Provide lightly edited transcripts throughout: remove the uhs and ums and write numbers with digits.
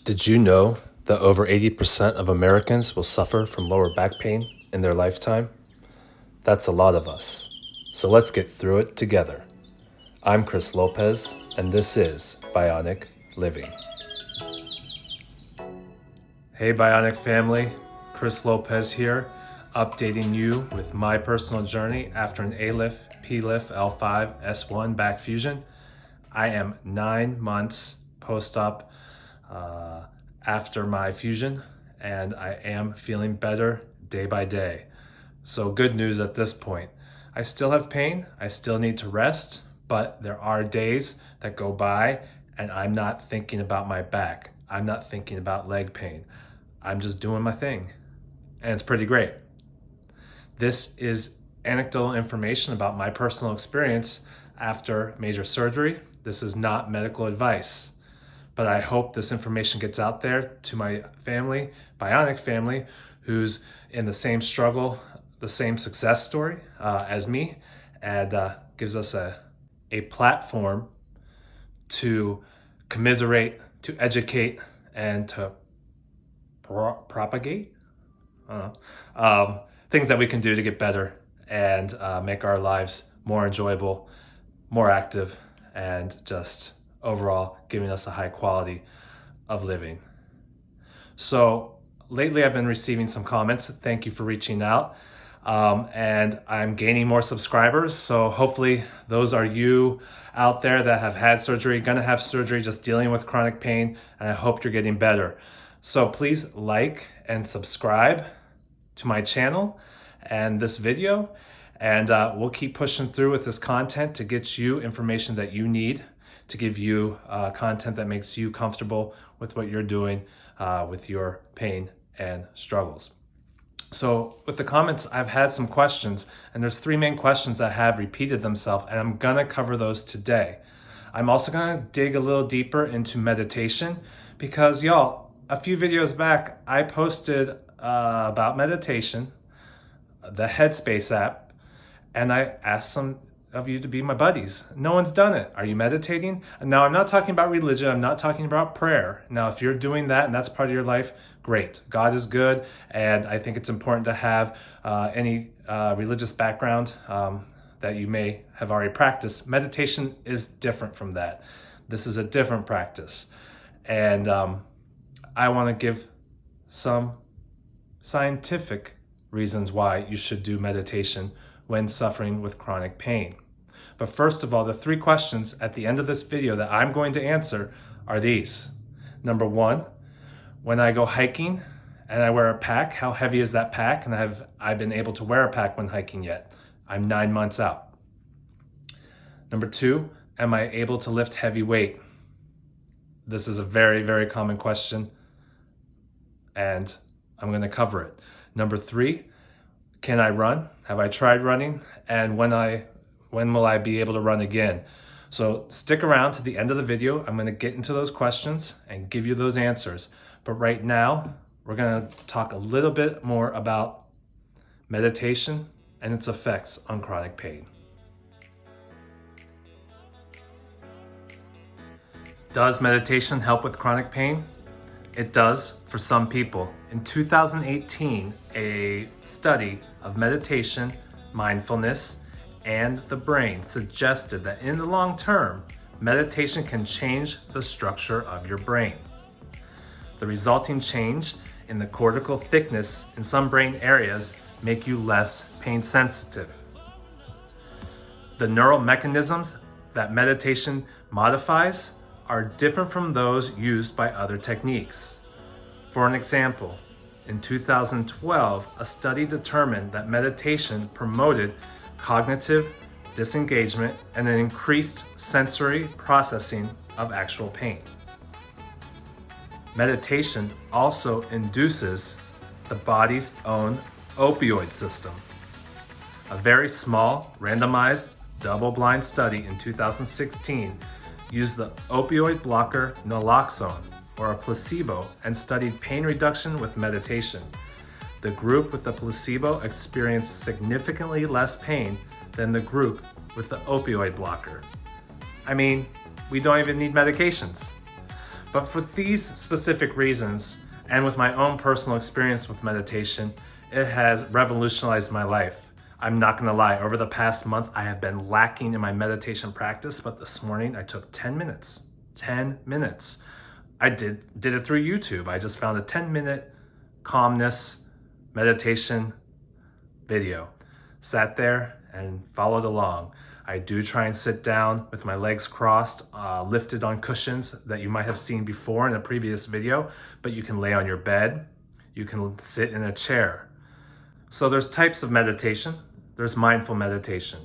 Did you know that over 80% of Americans will suffer from lower back pain in their lifetime? That's a lot of us. So let's get through it together. I'm Chris Lopez, and this is Bionic Living. Hey Bionic family, Chris Lopez here, updating you with my personal journey after an Alif Plif L5 S1 back fusion. I am 9 months post-op after my fusion, and I am feeling better day by day. So good news at this point. I still have pain, I still need to rest, but there are days that go by and I'm not thinking about my back. I'm not thinking about leg pain. I'm just doing my thing, and it's pretty great. This is anecdotal information about my personal experience after major surgery. This is not medical advice, but I hope this information gets out there to my family, Bionic family, who's in the same struggle, the same success story as me, and gives us a platform to commiserate, to educate, and to propagate things that we can do to get better and make our lives more enjoyable, more active, and just overall giving us a high quality of living. So lately I've been receiving some comments. Thank you for reaching out. And I'm gaining more subscribers. So hopefully those are you out there that have had surgery, gonna have surgery, just dealing with chronic pain, and I hope you're getting better. So please like and subscribe to my channel and this video, and we'll keep pushing through with this content to get you information that you need, to give you content that makes you comfortable with what you're doing with your pain and struggles. So with the comments, I've had some questions, and there's 3 main questions that have repeated themselves, and I'm gonna cover those today. I'm also gonna dig a little deeper into meditation because y'all, a few videos back, I posted about meditation, the Headspace app, and I asked some of you to be my buddies. No one's done it. Are you meditating? Now, I'm not talking about religion. I'm not talking about prayer. Now, if you're doing that and that's part of your life, great. God is good, and I think it's important to have any religious background that you may have already practiced. Meditation is different from that. This is a different practice, and I want to give some scientific reasons why you should do meditation when suffering with chronic pain. But first of all, the 3 questions at the end of this video that I'm going to answer are these. Number 1, when I go hiking and I wear a pack, how heavy is that pack? And have I been able to wear a pack when hiking yet? I'm 9 months out. Number 2, am I able to lift heavy weight? This is a very, very common question, and I'm going to cover it. Number 3, can I run? Have I tried running? And when will I be able to run again? So stick around to the end of the video. I'm going to get into those questions and give you those answers. But right now, we're going to talk a little bit more about meditation and its effects on chronic pain. Does meditation help with chronic pain? It does for some people. In 2018, a study of meditation, mindfulness, and the brain suggested that in the long term, meditation can change the structure of your brain. The resulting change in the cortical thickness in some brain areas make you less pain sensitive. The neural mechanisms that meditation modifies are different from those used by other techniques. For an example, in 2012, a study determined that meditation promoted cognitive disengagement and an increased sensory processing of actual pain. Meditation also induces the body's own opioid system. A very small, randomized, double-blind study in 2016 used the opioid blocker naloxone, or a placebo, and studied pain reduction with meditation. The group with the placebo experienced significantly less pain than the group with the opioid blocker. I mean, we don't even need medications. But for these specific reasons, and with my own personal experience with meditation, it has revolutionized my life. I'm not gonna lie, over the past month, I have been lacking in my meditation practice, but this morning I took 10 minutes. 10 minutes. I did it through YouTube. I just found a 10-minute calmness meditation video. Sat there and followed along. I do try and sit down with my legs crossed, lifted on cushions that you might have seen before in a previous video, but you can lay on your bed, you can sit in a chair. So there's types of meditation. There's mindful meditation.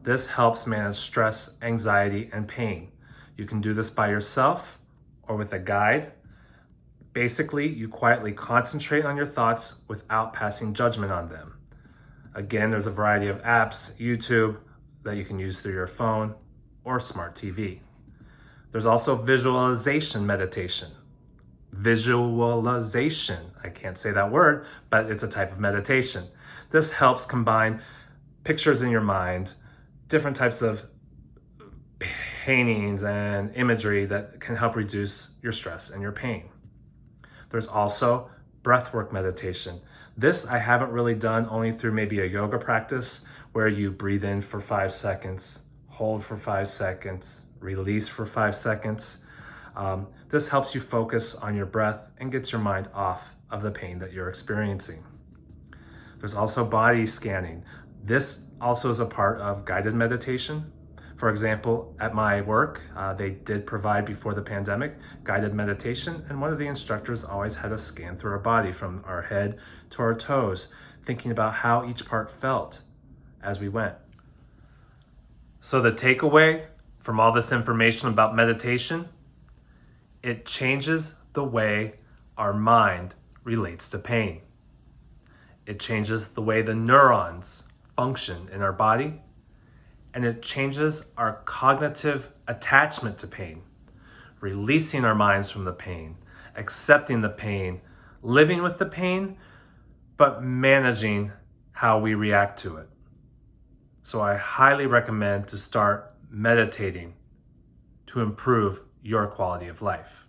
This helps manage stress, anxiety, and pain. You can do this by yourself or with a guide. Basically, you quietly concentrate on your thoughts without passing judgment on them. Again, there's a variety of apps, YouTube, that you can use through your phone or smart TV. There's also visualization meditation. Visualization, I can't say that word, but it's a type of meditation. This helps combine pictures in your mind, different types of paintings and imagery that can help reduce your stress and your pain. There's also breathwork meditation. This I haven't really done, only through maybe a yoga practice where you breathe in for 5 seconds, hold for 5 seconds, release for 5 seconds. This helps you focus on your breath and gets your mind off of the pain that you're experiencing. There's also body scanning. This also is a part of guided meditation. For example, at my work, they did provide before the pandemic guided meditation, and one of the instructors always had us scan through our body from our head to our toes, thinking about how each part felt as we went. So the takeaway from all this information about meditation, it changes the way our mind relates to pain. It changes the way the neurons function in our body, and it changes our cognitive attachment to pain, releasing our minds from the pain, accepting the pain, living with the pain, but managing how we react to it. So I highly recommend to start meditating to improve your quality of life.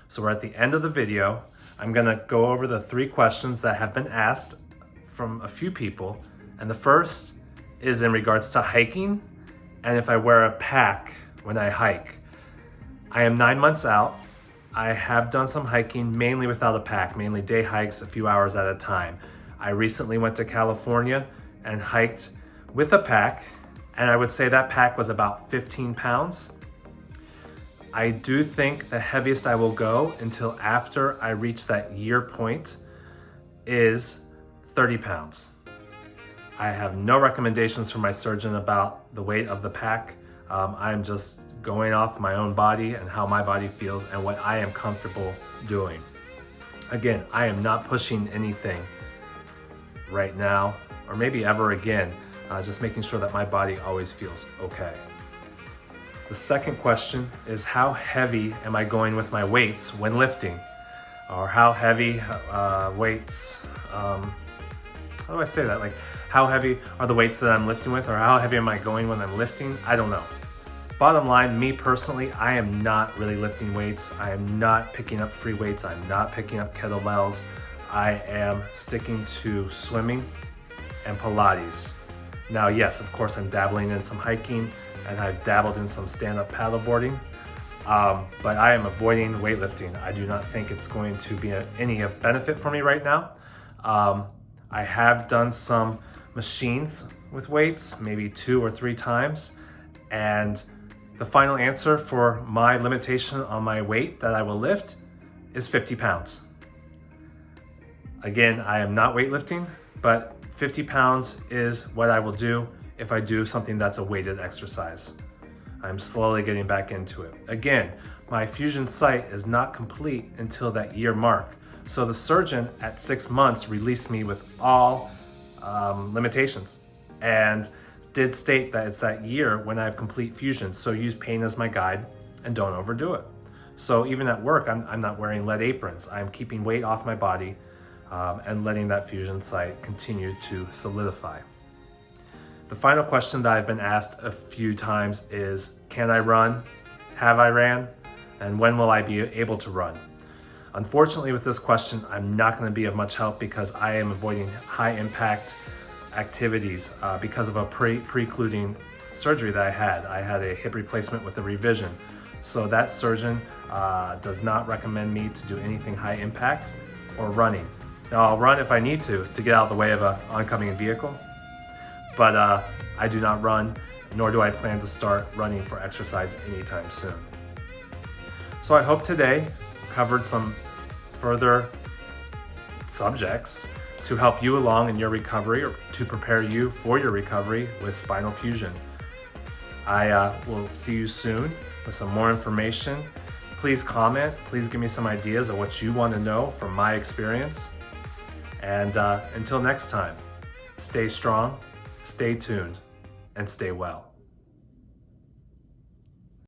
So we're at the end of the video. I'm gonna go over the 3 questions that have been asked from a few people. And the first is in regards to hiking and if I wear a pack when I hike. I am 9 months out. I have done some hiking, mainly without a pack, mainly day hikes, a few hours at a time. I recently went to California and hiked with a pack, and I would say that pack was about 15 pounds. I do think the heaviest I will go until after I reach that year point is 30 pounds. I have no recommendations from my surgeon about the weight of the pack. I'm just going off my own body and how my body feels and what I am comfortable doing. Again, I am not pushing anything right now or maybe ever again, just making sure that my body always feels okay. The second question is, how heavy am I going with my weights when lifting? Or how heavy weights, how do I say that? Like, how heavy are the weights that I'm lifting with, or how heavy am I going when I'm lifting? I don't know. Bottom line, me personally, I am not really lifting weights. I am not picking up free weights. I'm not picking up kettlebells. I am sticking to swimming and Pilates. Now, yes, of course, I'm dabbling in some hiking, and I've dabbled in some stand-up paddleboarding, but I am avoiding weightlifting. I do not think it's going to be any benefit for me right now. I have done some machines with weights, maybe 2 or 3 times, and the final answer for my limitation on my weight that I will lift is 50 pounds. Again, I am not weightlifting, but 50 pounds is what I will do if I do something that's a weighted exercise. I'm slowly getting back into it. Again, my fusion site is not complete until that year mark. So the surgeon at 6 months released me with all limitations and did state that it's that year when I have complete fusion. So use pain as my guide and don't overdo it. So even at work, I'm not wearing lead aprons. I'm keeping weight off my body and letting that fusion site continue to solidify. The final question that I've been asked a few times is, can I run? Have I ran? And when will I be able to run? Unfortunately, with this question, I'm not going to be of much help because I am avoiding high impact activities because of a precluding surgery that I had. I had a hip replacement with a revision. So that surgeon does not recommend me to do anything high impact or running. Now I'll run if I need to get out of the way of an oncoming vehicle, but I do not run, nor do I plan to start running for exercise anytime soon. So I hope today covered some further subjects to help you along in your recovery or to prepare you for your recovery with spinal fusion. I will see you soon with some more information. Please comment, please give me some ideas of what you want to know from my experience. And until next time, stay strong, stay tuned, and stay well.